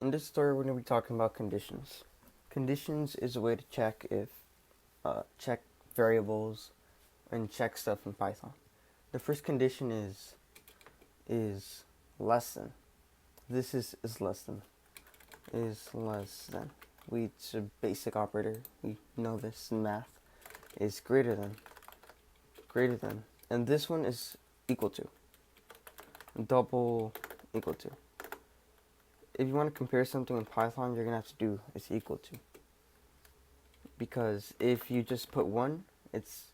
In this story, we're going to be talking about conditions. Conditions is a way to check check variables and check stuff in Python. The first condition is less than. This is less than. Is less than. It's a basic operator. We know this in math. Is greater than. Greater than. And this one is equal to. Double equal to. If you want to compare something in Python, you're going to have to do is equal to. Because if you just put 1, it's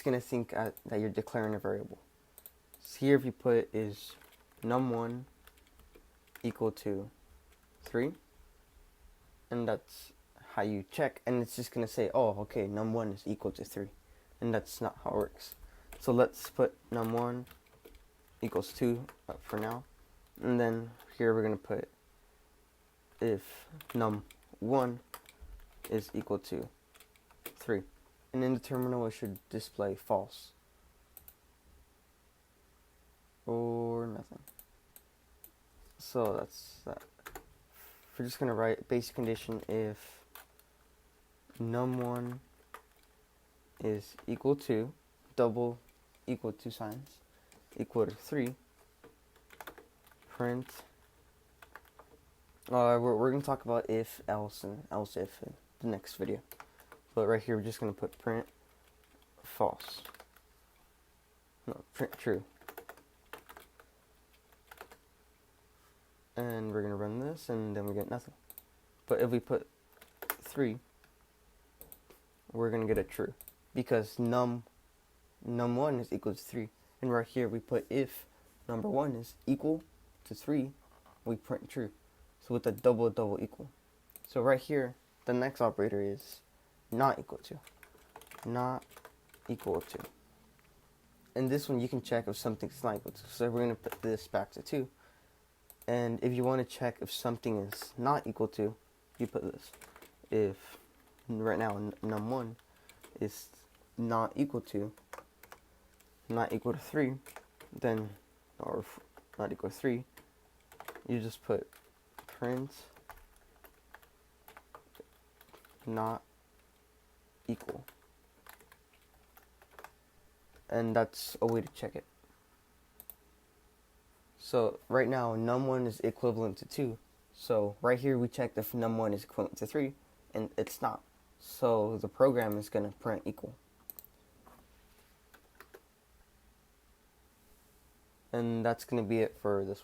going to think that you're declaring a variable. So here if you put is num1 equal to 3, and that's how you check, and it's just going to say, oh, okay, num1 is equal to 3, and that's not how it works. So let's put num1 equals 2 for now, and then here we're going to put if num1 is equal to 3. And in the terminal, it should display false or nothing. So that's that. We're just going to write basic condition if num1 is equal to, double equal to signs, equal to 3, print. We're going to talk about if, else, and else if in the next video. But right here, we're just going to put print false. No, print true. And we're going to run this, and then we get nothing. But if we put 3, we're going to get a true. Because num1 is equal to 3. And right here, we put if number 1 is equal to 3, we print true. So with a double equal. So right here, the next operator is not equal to. Not equal to. And this one you can check if something's not equal to. So we're going to put this back to 2. And if you want to check if something is not equal to, you put this. If right now num1 is not equal to 3, then, or not equal to 3, you just put print not equal, and that's a way to check it. So right now num1 is equivalent to 2, so right here we checked if num1 is equivalent to 3, and it's not, so the program is going to print equal. And that's going to be it for this one.